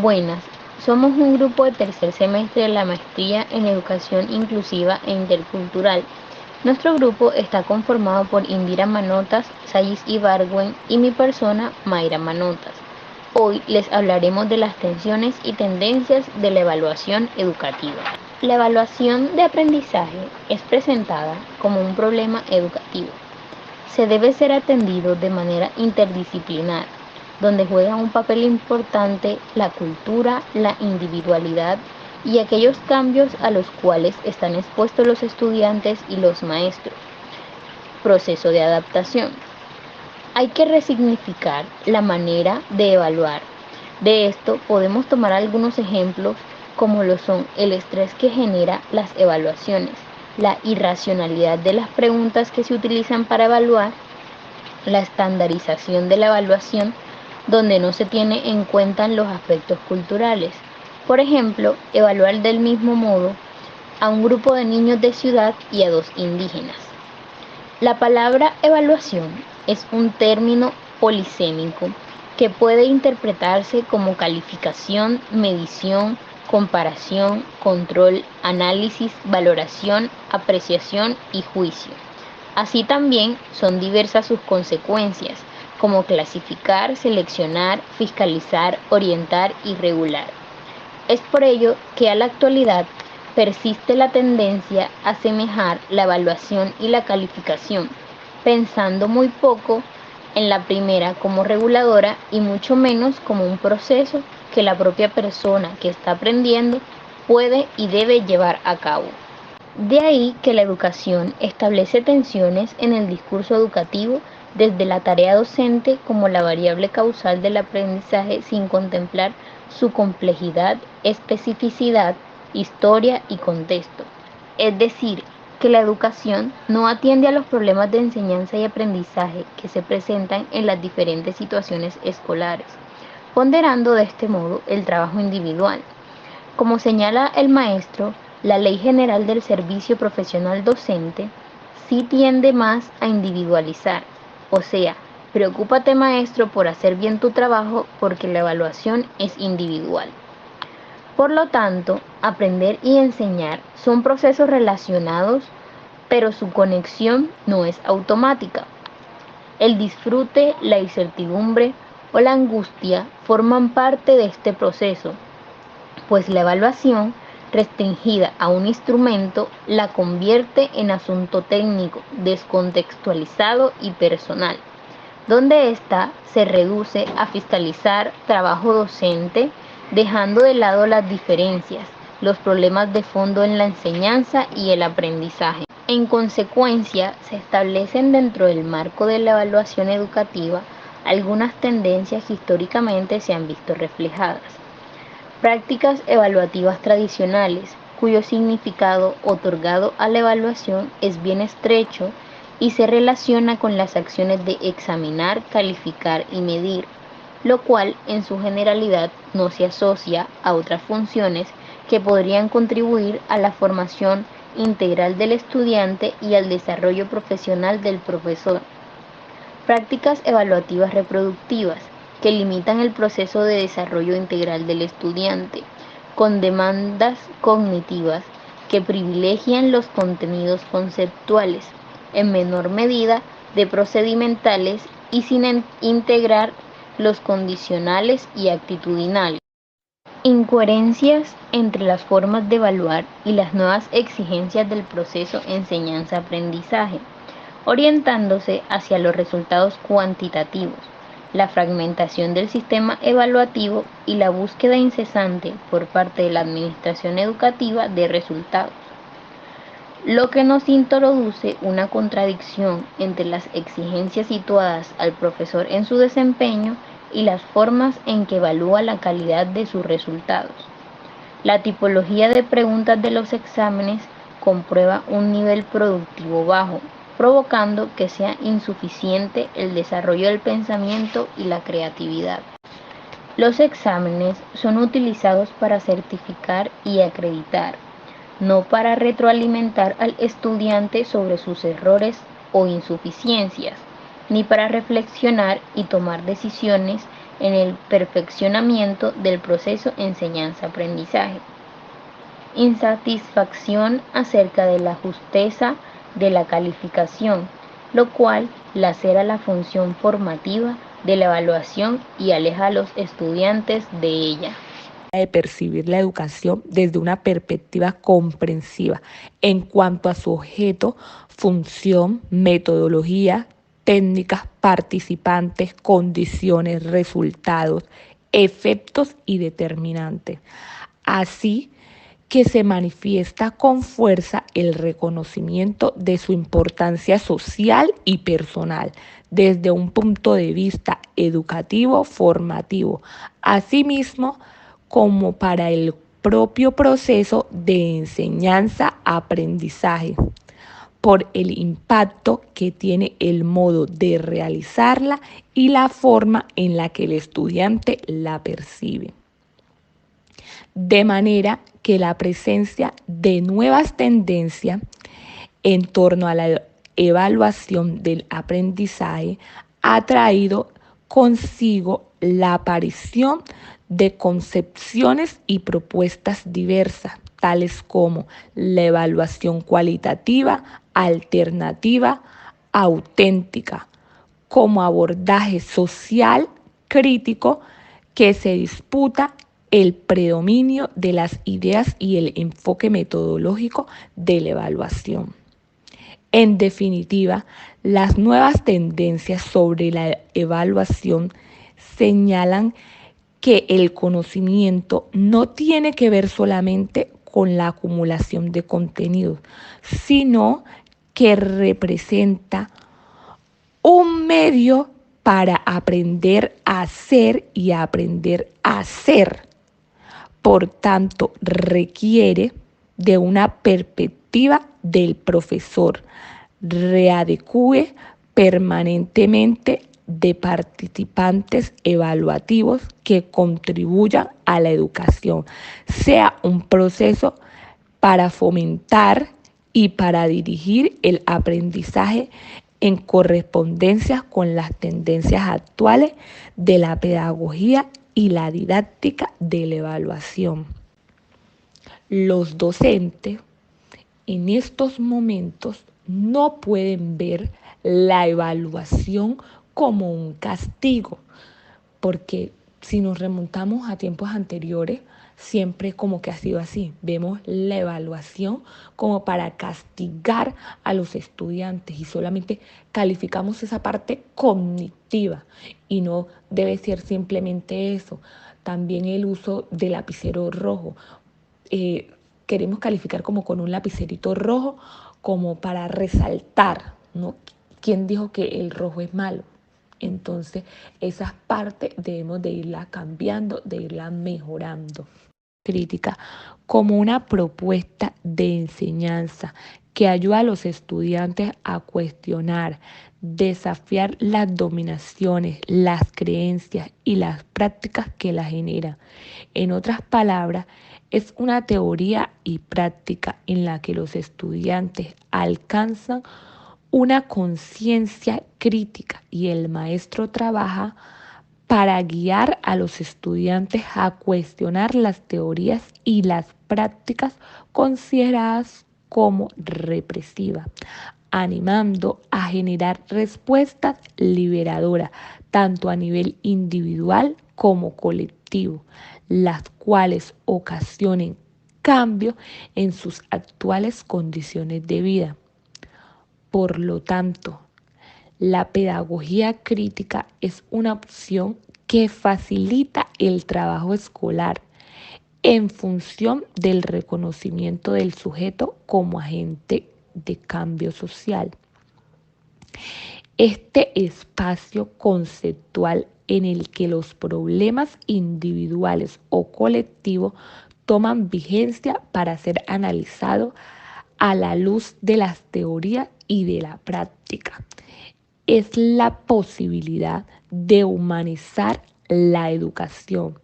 Buenas, somos un grupo de tercer semestre de la maestría en Educación Inclusiva e Intercultural. Nuestro grupo está conformado por Indira Manotas, Sayis Ibargüen y mi persona, Mayra Manotas. Hoy les hablaremos de las tensiones y tendencias de la evaluación educativa. La evaluación de aprendizaje es presentada como un problema educativo. Se debe ser atendido de manera interdisciplinar, donde juegan un papel importante la cultura, la individualidad y aquellos cambios a los cuales están expuestos los estudiantes y los maestros. Proceso de adaptación. Hay que resignificar la manera de evaluar. De esto podemos tomar algunos ejemplos como lo son el estrés que genera las evaluaciones, la irracionalidad de las preguntas que se utilizan para evaluar, la estandarización de la evaluación, donde no se tiene en cuenta los aspectos culturales. Por ejemplo, evaluar del mismo modo a un grupo de niños de ciudad y a dos indígenas. La palabra evaluación es un término polisémico que puede interpretarse como calificación, medición, comparación, control, análisis, valoración, apreciación y juicio. Así también son diversas sus consecuencias, como clasificar, seleccionar, fiscalizar, orientar y regular. Es por ello que a la actualidad persiste la tendencia a asemejar la evaluación y la calificación, pensando muy poco en la primera como reguladora y mucho menos como un proceso que la propia persona que está aprendiendo puede y debe llevar a cabo. De ahí que la educación establece tensiones en el discurso educativo desde la tarea docente como la variable causal del aprendizaje sin contemplar su complejidad, especificidad, historia y contexto. Es decir, que la educación no atiende a los problemas de enseñanza y aprendizaje que se presentan en las diferentes situaciones escolares, ponderando de este modo el trabajo individual. Como señala el maestro, la Ley General del Servicio Profesional Docente sí tiende más a individualizar, o sea, preocúpate maestro por hacer bien tu trabajo porque la evaluación es individual. Por lo tanto, aprender y enseñar son procesos relacionados, pero su conexión no es automática. El disfrute, la incertidumbre o la angustia forman parte de este proceso, pues la evaluación, restringida a un instrumento, la convierte en asunto técnico, descontextualizado y personal, donde ésta se reduce a fiscalizar trabajo docente, dejando de lado las diferencias, los problemas de fondo en la enseñanza y el aprendizaje. En consecuencia, se establecen dentro del marco de la evaluación educativa algunas tendencias que históricamente se han visto reflejadas. Prácticas evaluativas tradicionales, cuyo significado otorgado a la evaluación es bien estrecho y se relaciona con las acciones de examinar, calificar y medir, lo cual en su generalidad no se asocia a otras funciones que podrían contribuir a la formación integral del estudiante y al desarrollo profesional del profesor. Prácticas evaluativas reproductivas, que limitan el proceso de desarrollo integral del estudiante, con demandas cognitivas que privilegian los contenidos conceptuales, en menor medida de procedimentales y sin integrar los condicionales y actitudinales. Incoherencias entre las formas de evaluar y las nuevas exigencias del proceso enseñanza-aprendizaje, orientándose hacia los resultados cuantitativos, la fragmentación del sistema evaluativo y la búsqueda incesante por parte de la administración educativa de resultados, lo que nos introduce una contradicción entre las exigencias situadas al profesor en su desempeño y las formas en que evalúa la calidad de sus resultados. La tipología de preguntas de los exámenes comprueba un nivel productivo bajo, provocando que sea insuficiente el desarrollo del pensamiento y la creatividad. Los exámenes son utilizados para certificar y acreditar, no para retroalimentar al estudiante sobre sus errores o insuficiencias, ni para reflexionar y tomar decisiones en el perfeccionamiento del proceso enseñanza-aprendizaje. Insatisfacción acerca de la justeza de la calificación, lo cual lacera la función formativa de la evaluación y aleja a los estudiantes de ella. De percibir la educación desde una perspectiva comprensiva en cuanto a su objeto, función, metodología, técnicas, participantes, condiciones, resultados, efectos y determinantes. Así que se manifiesta con fuerza el reconocimiento de su importancia social y personal desde un punto de vista educativo formativo, asimismo como para el propio proceso de enseñanza-aprendizaje, por el impacto que tiene el modo de realizarla y la forma en la que el estudiante la percibe. De manera que la presencia de nuevas tendencias en torno a la evaluación del aprendizaje ha traído consigo la aparición de concepciones y propuestas diversas, tales como la evaluación cualitativa, alternativa, auténtica, como abordaje social crítico que se disputa el predominio de las ideas y el enfoque metodológico de la evaluación. En definitiva, las nuevas tendencias sobre la evaluación señalan que el conocimiento no tiene que ver solamente con la acumulación de contenidos, sino que representa un medio para aprender a ser y aprender a ser. Por tanto, requiere de una perspectiva del profesor, readecue permanentemente de participantes evaluativos que contribuyan a la educación, sea un proceso para fomentar y para dirigir el aprendizaje en correspondencia con las tendencias actuales de la pedagogía y la didáctica de la evaluación. Los docentes en estos momentos no pueden ver la evaluación como un castigo, porque si nos remontamos a tiempos anteriores, siempre como que ha sido así. Vemos la evaluación como para castigar a los estudiantes y solamente calificamos esa parte cognitiva y no debe ser simplemente eso. También el uso del lapicero rojo. Queremos calificar como con un lapicerito rojo como para resaltar, ¿no? ¿Quién dijo que el rojo es malo? Entonces, esas partes debemos de irlas cambiando, de irlas mejorando. Crítica como una propuesta de enseñanza que ayuda a los estudiantes a cuestionar, desafiar las dominaciones, las creencias y las prácticas que la generan. En otras palabras, es una teoría y práctica en la que los estudiantes alcanzan una conciencia crítica y el maestro trabaja para guiar a los estudiantes a cuestionar las teorías y las prácticas consideradas como represivas, animando a generar respuestas liberadoras, tanto a nivel individual como colectivo, las cuales ocasionen cambios en sus actuales condiciones de vida. Por lo tanto, la pedagogía crítica es una opción que facilita el trabajo escolar en función del reconocimiento del sujeto como agente de cambio social. Este espacio conceptual en el que los problemas individuales o colectivos toman vigencia para ser analizados a la luz de las teorías y de la práctica. Es la posibilidad de humanizar la educación.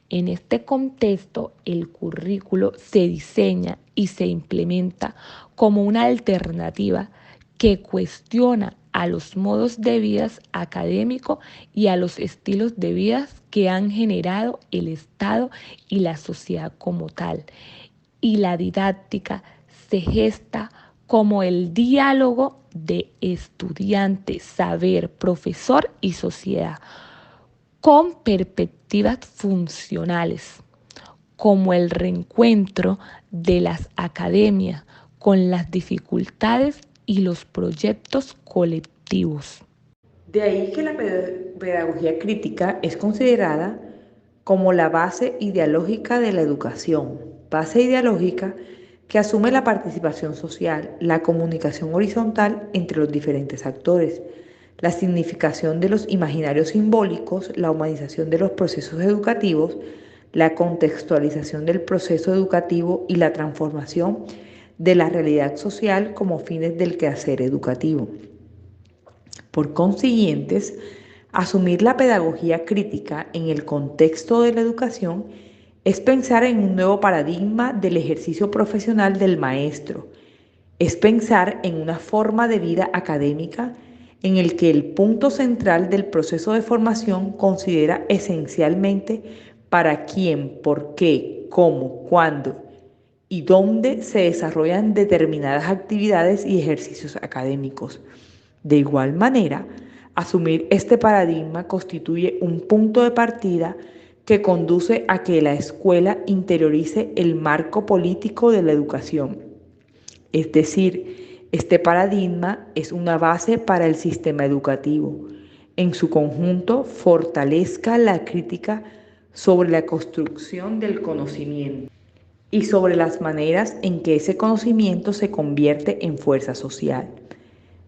En este contexto, el currículo se diseña y se implementa como una alternativa que cuestiona a los modos de vida académico y a los estilos de vida que han generado el Estado y la sociedad como tal. Y la didáctica se gesta como el diálogo de estudiante, saber, profesor y sociedad, con perspectivas funcionales, como el reencuentro de las academias con las dificultades y los proyectos colectivos. De ahí que la pedagogía crítica es considerada como la base ideológica de la educación, base ideológica que asume la participación social, la comunicación horizontal entre los diferentes actores, la significación de los imaginarios simbólicos, la humanización de los procesos educativos, la contextualización del proceso educativo y la transformación de la realidad social como fines del quehacer educativo. Por consiguiente, asumir la pedagogía crítica en el contexto de la educación es pensar en un nuevo paradigma del ejercicio profesional del maestro, es pensar en una forma de vida académica en el que el punto central del proceso de formación considera esencialmente para quién, por qué, cómo, cuándo y dónde se desarrollan determinadas actividades y ejercicios académicos. De igual manera, asumir este paradigma constituye un punto de partida que conduce a que la escuela interiorice el marco político de la educación. Es decir, este paradigma es una base para el sistema educativo. En su conjunto, fortalezca la crítica sobre la construcción del conocimiento y sobre las maneras en que ese conocimiento se convierte en fuerza social.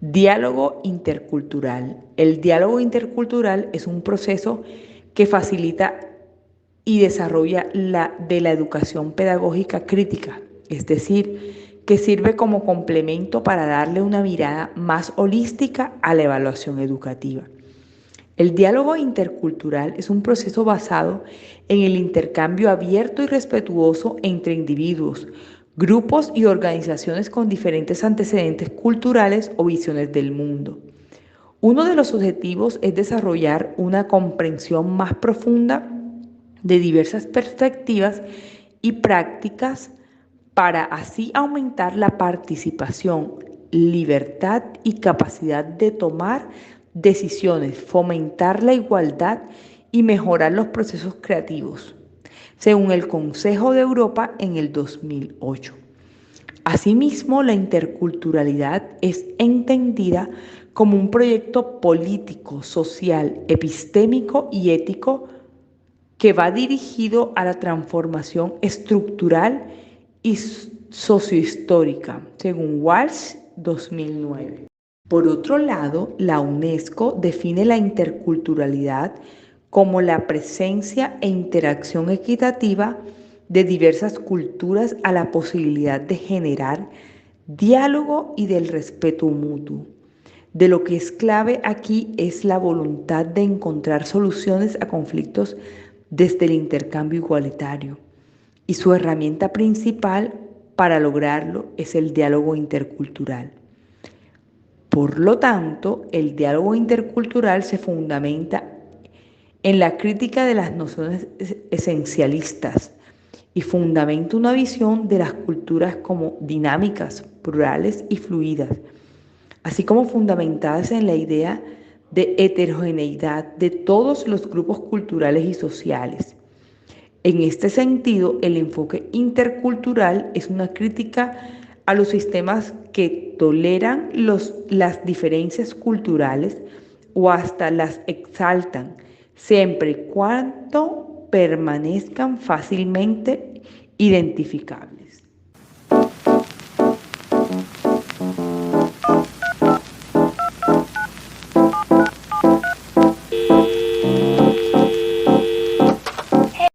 Diálogo intercultural. El diálogo intercultural es un proceso que facilita y desarrolla la educación pedagógica crítica, es decir, que sirve como complemento para darle una mirada más holística a la evaluación educativa. El diálogo intercultural es un proceso basado en el intercambio abierto y respetuoso entre individuos, grupos y organizaciones con diferentes antecedentes culturales o visiones del mundo. Uno de los objetivos es desarrollar una comprensión más profunda de diversas perspectivas y prácticas para así aumentar la participación, libertad y capacidad de tomar decisiones, fomentar la igualdad y mejorar los procesos creativos, según el Consejo de Europa en el 2008. Asimismo, la interculturalidad es entendida como un proyecto político, social, epistémico y ético que va dirigido a la transformación estructural y sociohistórica, según Walsh 2009. Por otro lado, la UNESCO define la interculturalidad como la presencia e interacción equitativa de diversas culturas a la posibilidad de generar diálogo y del respeto mutuo. De lo que es clave aquí es la voluntad de encontrar soluciones a conflictos desde el intercambio igualitario. Y su herramienta principal para lograrlo es el diálogo intercultural. Por lo tanto, el diálogo intercultural se fundamenta en la crítica de las nociones esencialistas y fundamenta una visión de las culturas como dinámicas, plurales y fluidas, así como fundamentadas en la idea de heterogeneidad de todos los grupos culturales y sociales. En este sentido, el enfoque intercultural es una crítica a los sistemas que toleran las diferencias culturales o hasta las exaltan, siempre y cuando permanezcan fácilmente identificables.